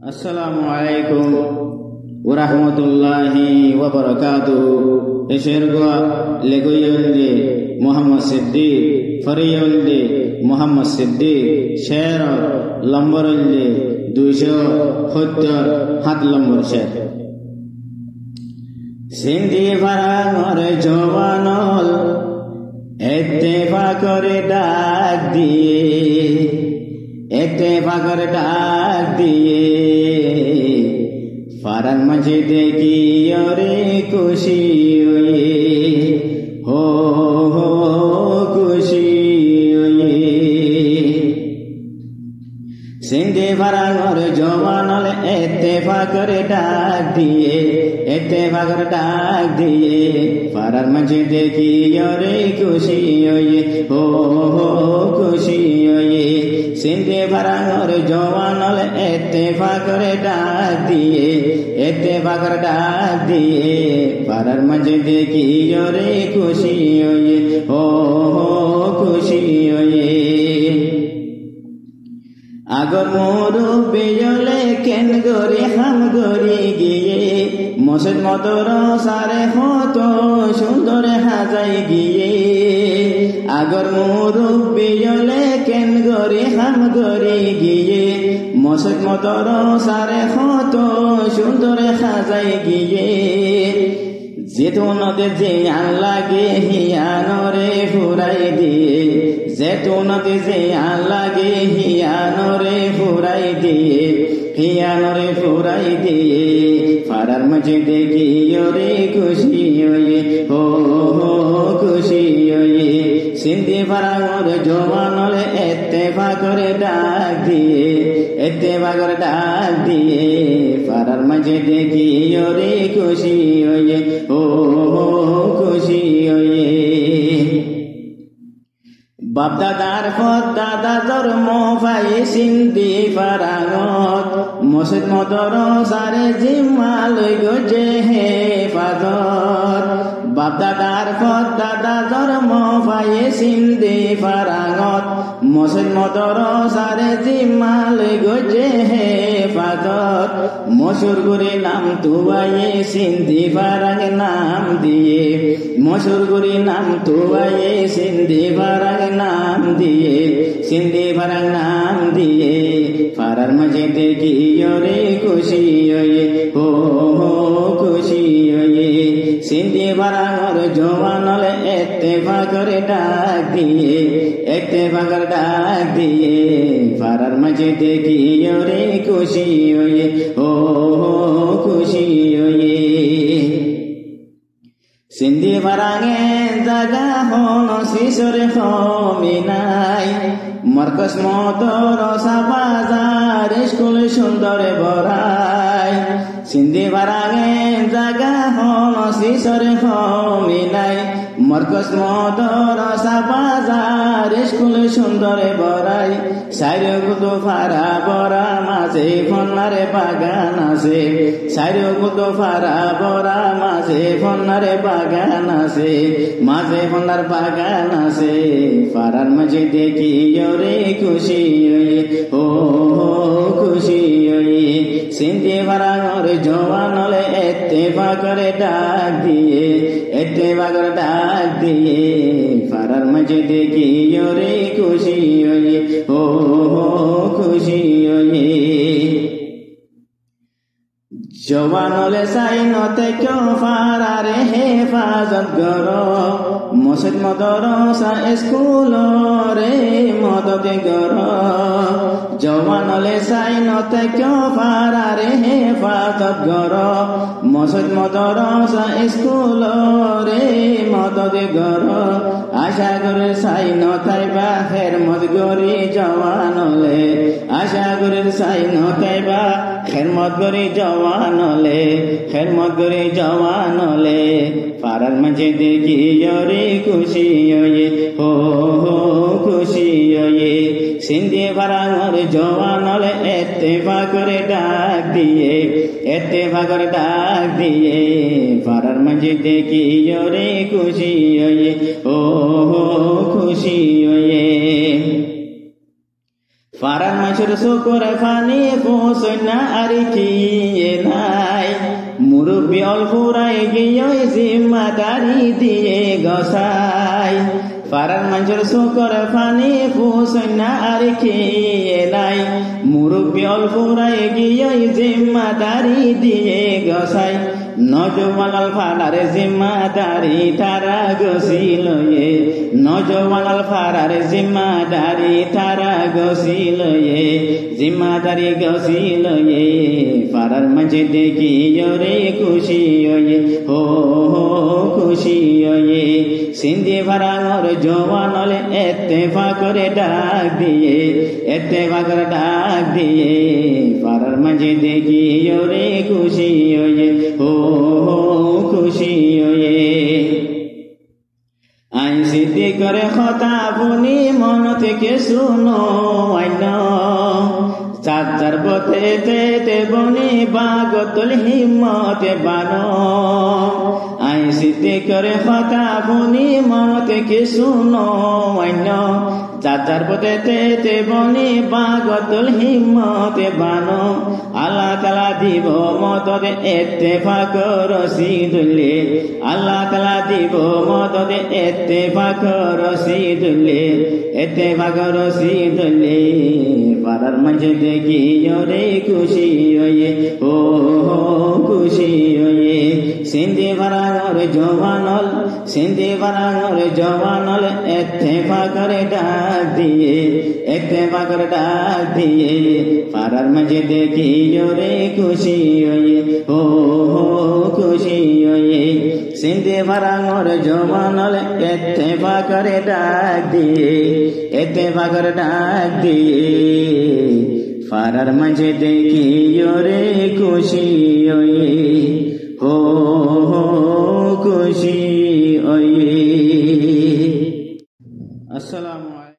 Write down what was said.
আসসালামু আলাইকুম ওয়া রাহমাতুল্লাহি ওয়া বারাকাতুহু। এশেরগোয়া লেগুইয়ন্ডে মোহাম্মদ সিদ্দিক ফরিয়ন্ডে মোহাম্মদ সিদ্দিক শের লম্বরন্ডে 270 নম্বর শের। সিন্ধি ফারাঙর জওয়ানল ইত্তেফাকরে ডাক দিয়ে, ইত্তেফাকর ডাক দিয়ে ফারান মাঝে দেখি ওরে খুশি হয়ে, হো হো খুশি হয়ে। সিন্ধি ফারাঙর জওয়ানল ইত্তেফাকর ডাক দিয়ে, ইত্তেফাকর ডাক দিয়ে ফারান মাঝে দেখি ওরে খুশি হয়ে, হো হো খুশি হয়ে। সিন্ধি ফারাঙর জওয়ানল ইত্তেফাকর ডাক দিয়ে, ইত্তেফাকর ডাক দিয়ে ফারার মাঝে দেখি ওরে খুশি হয়ে, হো হো খুশি হয়ে। আগর মুরব্বি জলে কেন গরি হাম গরি গিয়ে, মসজিদ মাদ্রাসারে হত সুন্দর হাজাই গিয়ে। আগর মুরব্বি জলে কেন গরি হাম গরি গিয়ে, মসজিদ মাদ্রাসারে হত সুন্দর হাজাই গিয়ে। যেতুনতে যে আল্লাগে হিয়ানরে ফুরাই দিয়ে, যেতুনতে যে আল্লাগে হিয়ানরে ফুরাই দিয়ে, হিয়ানরে ফুরাই দিয়ে ফারার মাঝে দেখি ওরে খুশি হয়ে, হো হো খুশি হয়ে। সিন্ধি ফারাঙর জওয়ানল ইত্তেফাকর ডাক দিয়ে, ইত্তেফাকর ডাক দিয়ে ফারার মাঝে দেখি ওরে খুশি হয়ে, হো হো খুশি হয়ে। বাপ দাদার পর দাদা ধর্ম পাই সিন্ধি ফারাঙত, মসজিদ মাদ্রাসারে জিম্মা লই গজে হেফাজত। বাপ দাদার পর দাদা ধর্ম পাই সিন্ধি ফারাঙত, মসজিদ মাদ্রাসারে জিম্মা লই গজে হেফাজত। মশুর করে নাম তুয়ায়ে সিন্ধি ফারাঙ নাম দিয়ে, মশুর করে নাম তুয়ায়ে সিন্ধি ফারাঙ নাম দিয়ে, সিন্ধি ফারাঙ নাম দিয়ে ফারার মাঝে দেখি ওরে খুশি হয়ে, হো হো খুশি হয়ে। সিন্ধি ফারাঙর জওয়ানল ইত্তেফাকর ডাক দিয়ে, ইত্তেফাকর ডাক দিয়ে ফারার মাঝে দেখি ওরে খুশি হয়ে, হো হো খুশি হয়ে। সিন্ধি ফারাঙে জাগা হন শিশরে হমিনাই, মরকজ মাদ্রাসা বাজার স্কুল সুন্দরে বড়াই। সিন্ধি ফারাঙে জাগা হন শিশরে হমিনাই, মরকজ মাদ্রাসা বাজার স্কুল সুন্দরে বড়াই। সাইরগুতো ফারা বড়া মাঝে ফন্নারে বাগান আছে, সাইরগুতো ফারা বড়া মাঝে ফন্নারে বাগান আছে, মাঝে ফন্নার বাগান আছে। ফারার মাঝে দেখি ওরে খুশি হয়ে, হো হো খুশি হয়ে। সিন্ধি ফারাঙর জওয়ানল ইত্তেফাকর ডাক দিয়ে, ইত্তেফাকর ডাক দিয়ে ফারার মাঝে দেখি ওরে খুশি হয়ে, হো হো খুশি হয়ে। জওয়ানলে সাইনতে কেউ ফারারে হেফাজত গর, মসজিদ মাদ্রাসা স্কুল রে মদত গর। জওয়ানলে সাইনতে কেউ ফারারে হেফাজত গর, মসজিদ মাদ্রাসা স্কুল রে মদত গর। আশা করে সাইনতাই বা খেরমত গরি জওয়ানলে, আশা করে সাইনতাই বা খেরমত গরি জওয়ানলে, খেরমত গরি জওয়ানলে ফারার মাঝে দেখি ওরে খুশি হয়ে, হো হো খুশি হয়ে। সিন্ধি ফারাঙর জওয়ানল ইত্তেফাকর ডাক দিয়ে, ইত্তেফাকর ডাক দিয়ে ফারার মাঝে দেখি ওরে খুশি হয়ে, হো হো খুশি হয়ে। ফারার মাছের শুকুরে ফানি পৌঁছনা আর কি নাই মুরব্বী অল্পুরাই গিয়ে জিম্মাদারি দিয়ে গসাই ফারার মাছের শুকুরে ফানি পৌঁছনা আর কি নাই মুরব্বী অল্পুরাই গিয়ে জিম্মাদারি দিয়ে গসাই নজওয়ান ফারার জিম্মাদারি তারা গছিল নজওয়ান ফারার জিম্মাদারি তারা গছিল জিম্মাদারি গছিল ফারার মাঝে দেখি রে খুশি হো খুশি সিন্ধি ফারার জওয়ান এত্তেফা করে ডাক দিয়ে ফারার মাঝে দেখি রে খুশি হো খুশি আইন সিদ্ধি করে কথা আপনি মন থেকে শুনো চাচার পথে তে বনি বাগতুল হিম্মতে বানো আইন সিদ্ধি করে কথা আপনি মন থেকে শুনো চাচার পথে তে বনি বাগতুল হিম্মতে বানো আল্লাহ তাআলা দিব মদদে ইত্তেফাক রশিদুল্লে আল্লাহ তাআলা দিব মদদে ইত্তেফাক রশিদুল্লে ফারার মাঝে দেখি রে খুশি ও খুশি সিন্ধি ফারার জওয়ানল সিন্ধি ফারার জওয়ানল ইত্তেফাক ডাক দিয়ে ফারার মাঝে দেখি রে খুশি ও খুশি সিন্ধি ফারার জওয়ানল ইত্তেফাক ডাক দিয়ে ফারার মাঝে দেখি রে খুশি হো খুশি আসসালামু